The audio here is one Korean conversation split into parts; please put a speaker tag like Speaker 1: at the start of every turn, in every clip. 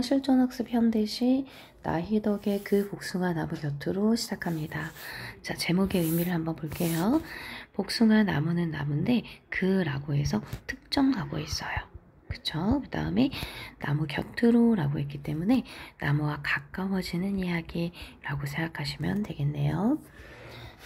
Speaker 1: 실전학습 현대시 나희덕의 그 복숭아 나무 곁으로 시작합니다. 자, 제목의 의미를 한번 볼게요. 복숭아 나무는 나무인데 그라고 해서 특정하고 있어요. 그쵸? 그 다음에 나무 곁으로 라고 했기 때문에 나무와 가까워지는 이야기라고 생각하시면 되겠네요.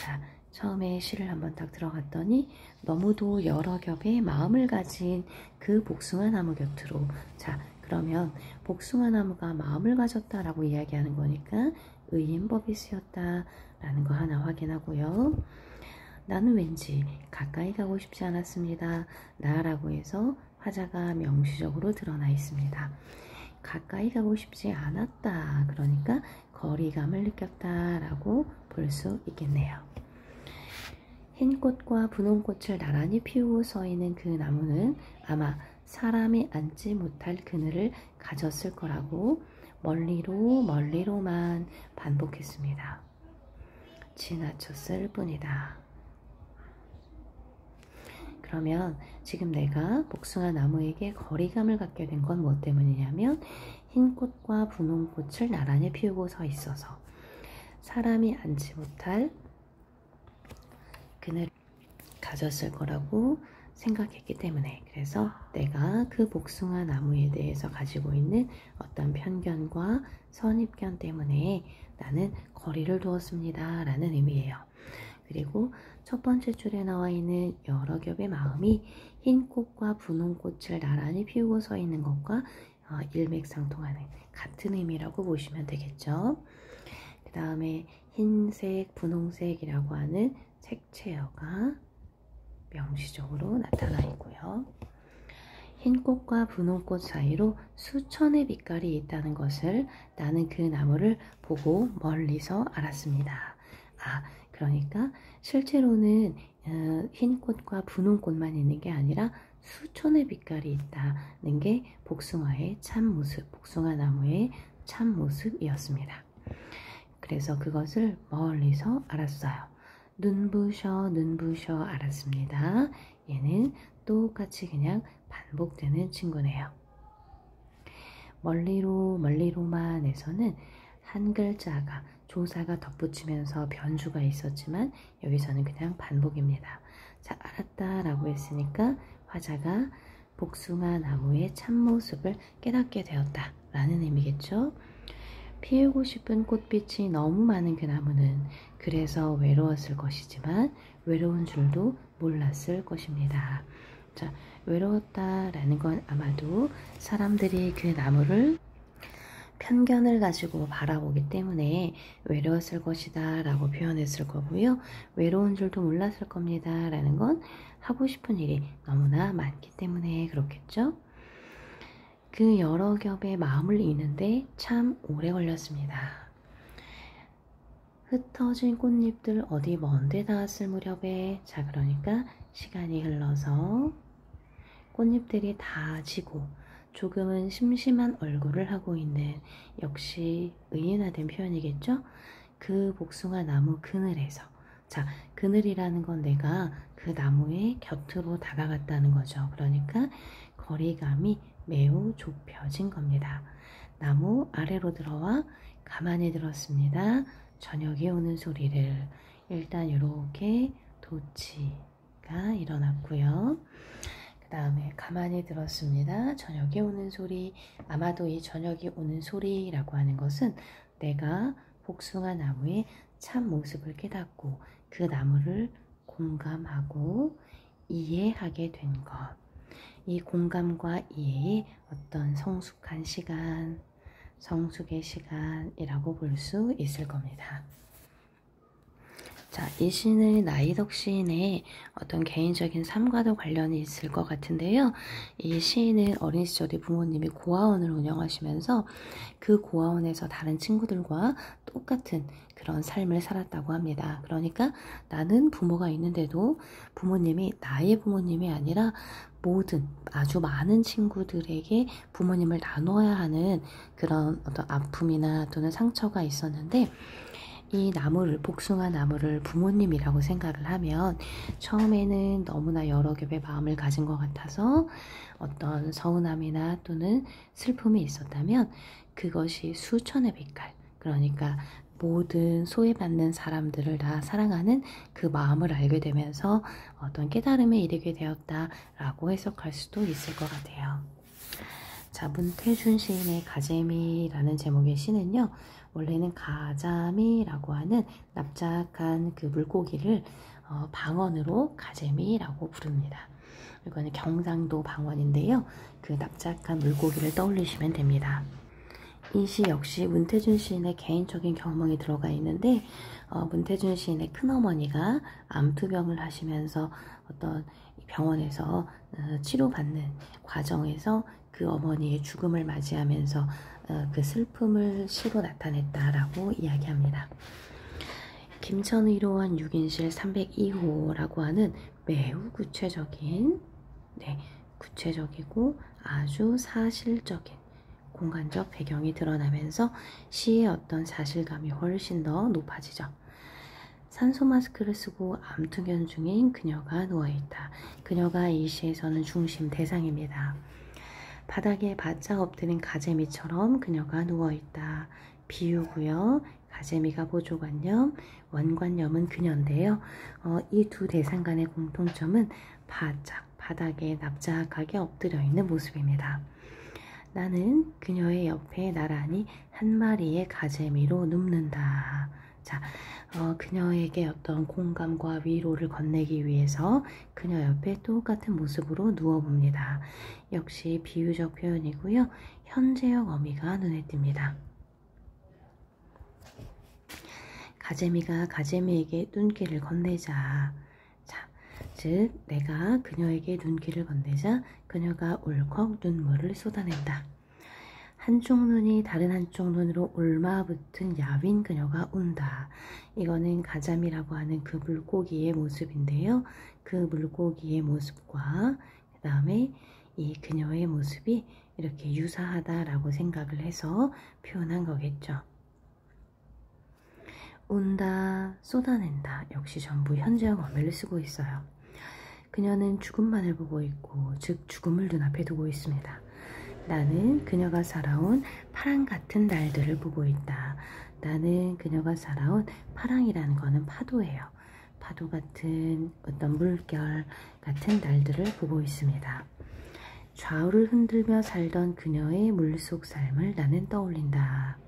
Speaker 1: 자, 처음에 시를 한번 딱 들어갔더니 너무도 여러 겹의 마음을 가진 그 복숭아 나무 곁으로. 자, 그러면 복숭아 나무가 마음을 가졌다라고 이야기하는 거니까 의인법이 쓰였다라는 거 하나 확인하고요. 나는 왠지 가까이 가고 싶지 않았습니다. 나라고 해서 화자가 명시적으로 드러나 있습니다. 가까이 가고 싶지 않았다. 그러니까 거리감을 느꼈다라고 볼 수 있겠네요. 흰 꽃과 분홍 꽃을 나란히 피우고 서 있는 그 나무는 아마 사람이 앉지 못할 그늘을 가졌을 거라고 멀리로 멀리로만 반복했습니다. 지나쳤을 뿐이다. 그러면 지금 내가 복숭아 나무에게 거리감을 갖게 된 건 뭐 때문이냐면 흰 꽃과 분홍 꽃을 나란히 피우고 서 있어서 사람이 앉지 못할 그늘을 가졌을 거라고 생각했기 때문에, 그래서 내가 그 복숭아 나무에 대해서 가지고 있는 어떤 편견과 선입견 때문에 나는 거리를 두었습니다 라는 의미예요. 그리고 첫 번째 줄에 나와 있는 여러 겹의 마음이 흰 꽃과 분홍 꽃을 나란히 피우고 서 있는 것과 일맥상통하는 같은 의미라고 보시면 되겠죠. 그 다음에 흰색, 분홍색이라고 하는 색채어가 명시적으로 나타나 있고요. 흰 꽃과 분홍 꽃 사이로 수천의 빛깔이 있다는 것을 나는 그 나무를 보고 멀리서 알았습니다. 그러니까 실제로는 흰 꽃과 분홍 꽃만 있는 게 아니라 수천의 빛깔이 있다는 게 복숭아의 참모습, 복숭아 나무의 참모습이었습니다. 그래서 그것을 멀리서 알았어요. 눈부셔 알았습니다. 얘는 똑같이 그냥 반복되는 친구네요. 멀리로만에서는 한 글자가 조사가 덧붙이면서 변주가 있었지만 여기서는 그냥 반복입니다. 자, 알았다 라고 했으니까 화자가 복숭아 나무의 참모습을 깨닫게 되었다 라는 의미겠죠. 피우고 싶은 꽃빛이 너무 많은 그 나무는 그래서 외로웠을 것이지만 외로운 줄도 몰랐을 것입니다. 자, 외로웠다라는 건 아마도 사람들이 그 나무를 편견을 가지고 바라보기 때문에 외로웠을 것이다 라고 표현했을 거고요. 외로운 줄도 몰랐을 겁니다 라는 건 하고 싶은 일이 너무나 많기 때문에 그렇겠죠. 그 여러 겹의 마음을 이는데 참 오래 걸렸습니다. 흩어진 꽃잎들 어디 먼데 닿았을 무렵에, 자, 그러니까 시간이 흘러서 꽃잎들이 다 지고 조금은 심심한 얼굴을 하고 있는, 역시 의인화된 표현이겠죠? 그 복숭아 나무 그늘에서, 자, 그늘이라는 건 내가 그 나무의 곁으로 다가갔다는 거죠. 그러니까 거리감이 매우 좁혀진 겁니다. 나무 아래로 들어와 가만히 들었습니다. 저녁이 오는 소리를. 일단 이렇게 도치가 일어났고요. 그 다음에 가만히 들었습니다. 저녁이 오는 소리. 아마도 이 저녁이 오는 소리라고 하는 것은 내가 복숭아 나무의 참 모습을 깨닫고 그 나무를 공감하고 이해하게 된 것. 이 공감과 이해의 어떤 성숙한 시간, 성숙의 시간이라고 볼 수 있을 겁니다. 자, 이 시는 나희덕 시인의 어떤 개인적인 삶과도 관련이 있을 것 같은데요. 이 시인은 어린 시절에 부모님이 고아원을 운영하시면서 그 고아원에서 다른 친구들과 똑같은 그런 삶을 살았다고 합니다. 그러니까 나는 부모가 있는데도 부모님이 나의 부모님이 아니라 모든 아주 많은 친구들에게 부모님을 나눠야 하는 그런 어떤 아픔이나 또는 상처가 있었는데, 이 나무를, 복숭아 나무를 부모님이라고 생각을 하면 처음에는 너무나 여러 겹의 마음을 가진 것 같아서 어떤 서운함이나 또는 슬픔이 있었다면 그것이 수천의 빛깔, 그러니까 모든 소외받는 사람들을 다 사랑하는 그 마음을 알게 되면서 어떤 깨달음에 이르게 되었다라고 해석할 수도 있을 것 같아요. 자, 문태준 시인의 가재미라는 제목의 시는요, 원래는 가자미라고 하는 납작한 그 물고기를 방언으로 가재미라고 부릅니다. 이거는 경상도 방언인데요, 그 납작한 물고기를 떠올리시면 됩니다. 이 시 역시 문태준 시인의 개인적인 경험이 들어가 있는데, 문태준 시인의 큰어머니가 암투병을 하시면서 어떤 병원에서 치료받는 과정에서 그 어머니의 죽음을 맞이하면서 그 슬픔을 시로 나타냈다라고 이야기합니다. 김천의로원 6인실 302호라고 하는 매우 구체적이고 아주 사실적인 공간적 배경이 드러나면서 시의 어떤 사실감이 훨씬 더 높아지죠. 산소 마스크를 쓰고 암투견 중인 그녀가 누워있다. 그녀가 이 시에서는 중심 대상입니다. 바닥에 바짝 엎드린 가재미처럼 그녀가 누워있다. 비유고요. 가재미가 보조관념, 원관념은 그녀인데요. 이 두 대상 간의 공통점은 바닥에 납작하게 엎드려 있는 모습입니다. 나는 그녀의 옆에 나란히 한 마리의 가재미로 눕는다. 자, 그녀에게 어떤 공감과 위로를 건네기 위해서 그녀 옆에 똑같은 모습으로 누워봅니다. 역시 비유적 표현이고요. 현재형 어미가 눈에 띕니다. 가재미가 가재미에게 눈길을 건네자. 자, 즉 내가 그녀에게 눈길을 건네자 그녀가 울컥 눈물을 쏟아낸다. 한쪽 눈이 다른 한쪽 눈으로 올마붙은 야윈 그녀가 운다. 이거는 가자미라고 하는 그 물고기의 모습인데요. 그 물고기의 모습과 그 다음에 이 그녀의 모습이 이렇게 유사하다라고 생각을 해서 표현한 거겠죠. 운다, 쏟아낸다. 역시 전부 현재형 어미를 쓰고 있어요. 그녀는 죽음만을 보고 있고, 즉 죽음을 눈앞에 두고 있습니다. 나는 그녀가 살아온 파랑 같은 날들을 보고 있다. 나는 그녀가 살아온 파랑이라는 거는 파도예요. 파도 같은 어떤 물결 같은 날들을 보고 있습니다. 좌우를 흔들며 살던 그녀의 물속 삶을 나는 떠올린다.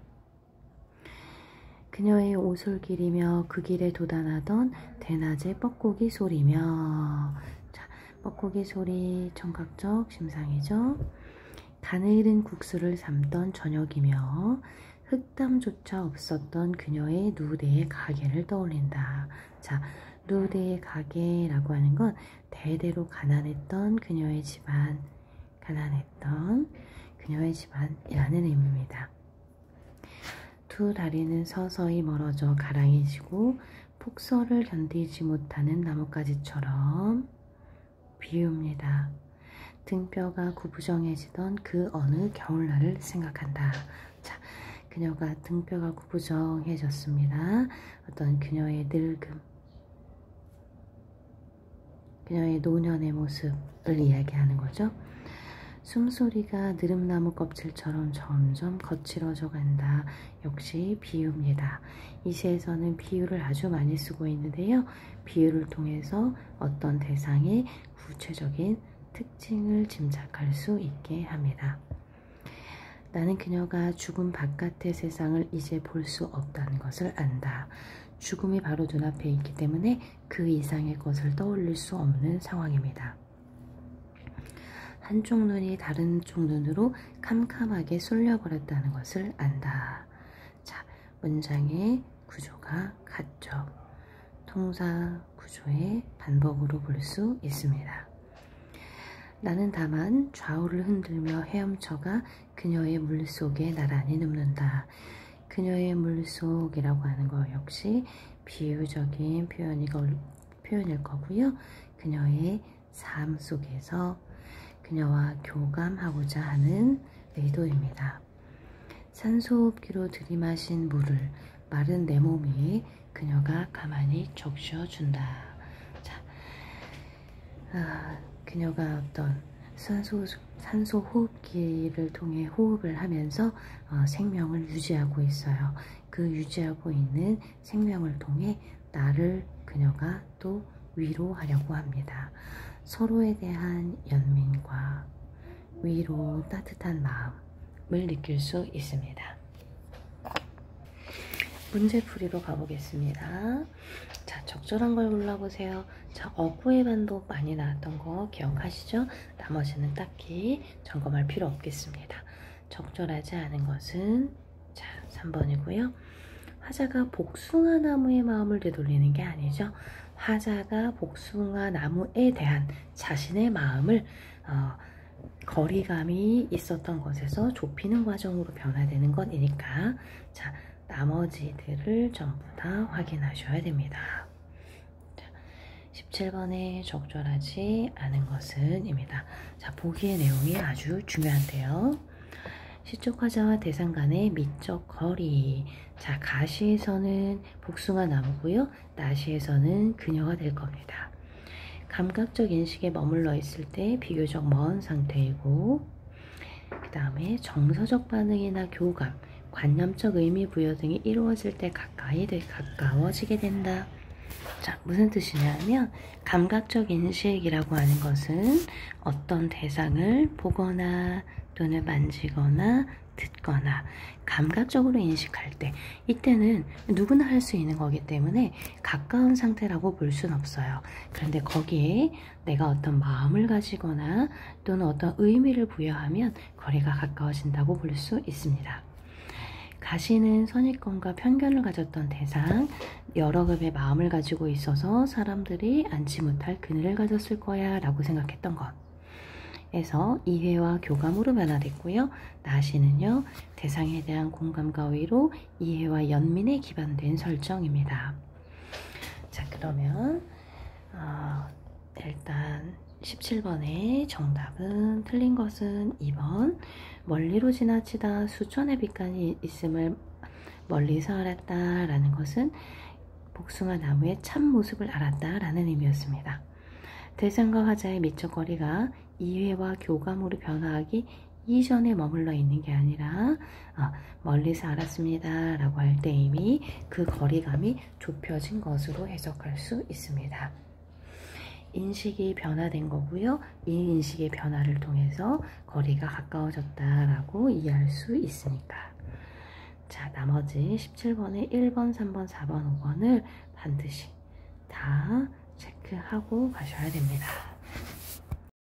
Speaker 1: 그녀의 오솔길이며 그 길에 도단하던 대낮의 뻐꾸기 소리며, 자, 뻐꾸기 소리 청각적 심상이죠. 가늘은 국수를 삶던 저녁이며 흑담조차 없었던 그녀의 누대의 가게를 떠올린다. 자, 누대의 가게라고 하는 건 대대로 가난했던 그녀의 집안, 가난했던 그녀의 집안이라는 의미입니다. 두 다리는 서서히 멀어져 가랑해지고 폭설을 견디지 못하는 나뭇가지처럼 비웁니다. 등뼈가 구부정해지던 그 어느 겨울날을 생각한다. 자, 그녀가 등뼈가 구부정해졌습니다. 어떤 그녀의 늙음, 그녀의 노년의 모습을 이야기하는 거죠. 숨소리가 느릅나무 껍질처럼 점점 거칠어져 간다. 역시 비유입니다. 이 시에서는 비유를 아주 많이 쓰고 있는데요. 비유를 통해서 어떤 대상의 구체적인 특징을 짐작할 수 있게 합니다. 나는 그녀가 죽음 바깥의 세상을 이제 볼 수 없다는 것을 안다. 죽음이 바로 눈앞에 있기 때문에 그 이상의 것을 떠올릴 수 없는 상황입니다. 한쪽 눈이 다른 쪽 눈으로 캄캄하게 쏠려버렸다는 것을 안다. 자, 문장의 구조가 같죠. 통사 구조의 반복으로 볼 수 있습니다. 나는 다만 좌우를 흔들며 헤엄쳐가 그녀의 물속에 나란히 눕는다. 그녀의 물속이라고 하는 거 역시 비유적인 표현일 거고요. 그녀의 삶 속에서 그녀와 교감하고자 하는 의도입니다. 산소호흡기로 들이마신 물을 마른 내 몸 위에 그녀가 가만히 적셔준다. 자, 그녀가 어떤 산소 호흡기를 통해 호흡을 하면서 생명을 유지하고 있어요. 그 유지하고 있는 생명을 통해 나를 그녀가 또 위로하려고 합니다. 서로에 대한 연민과 위로, 따뜻한 마음을 느낄 수 있습니다. 문제풀이로 가보겠습니다. 자, 적절한 걸 골라보세요. 자, 어구의 반복 많이 나왔던 거 기억하시죠? 나머지는 딱히 점검할 필요 없겠습니다. 적절하지 않은 것은 자, 3번이고요. 화자가 복숭아 나무의 마음을 되돌리는 게 아니죠. 화자가 복숭아 나무에 대한 자신의 마음을 거리감이 있었던 것에서 좁히는 과정으로 변화되는 것이니까 자, 나머지들을 전부 다 확인하셔야 됩니다. 자, 17번에 적절하지 않은 것은 입니다. 자, 보기의 내용이 아주 중요한데요. 시적 화자와 대상 간의 미적 거리. 자, 가시에서는 복숭아 나무고요. 나시에서는 그녀가 될 겁니다. 감각적 인식에 머물러 있을 때 비교적 먼 상태이고, 그 다음에 정서적 반응이나 교감, 관념적 의미 부여 등이 이루어질 때 가까워지게 된다. 자, 무슨 뜻이냐면 감각적 인식이라고 하는 것은 어떤 대상을 보거나 또는 만지거나 듣거나 감각적으로 인식할 때, 이때는 누구나 할 수 있는 거기 때문에 가까운 상태라고 볼 수는 없어요. 그런데 거기에 내가 어떤 마음을 가지거나 또는 어떤 의미를 부여하면 거리가 가까워진다고 볼 수 있습니다. 가시는 선입견과 편견을 가졌던 대상, 여러 급의 마음을 가지고 있어서 사람들이 안지 못할 그늘을 가졌을 거야 라고 생각했던 것 에서 이해와 교감으로 변화됐고요. 나시는요, 대상에 대한 공감과 위로, 이해와 연민에 기반된 설정입니다. 자, 그러면 일단 17번의 정답은 틀린 것은 2번. 멀리로 지나치다 수천의 빛깔이 있음을 멀리서 알았다 라는 것은 복숭아 나무의 참 모습을 알았다 라는 의미였습니다. 대상과 화자의 미적 거리가 이해와 교감으로 변화하기 이전에 머물러 있는 게 아니라 멀리서 알았습니다 라고 할 때 이미 그 거리감이 좁혀진 것으로 해석할 수 있습니다. 인식이 변화된 거고요. 이 인식의 변화를 통해서 거리가 가까워졌다라고 이해할 수 있으니까. 자, 나머지 17번에 1번, 3번, 4번, 5번을 반드시 다 체크하고 가셔야 됩니다.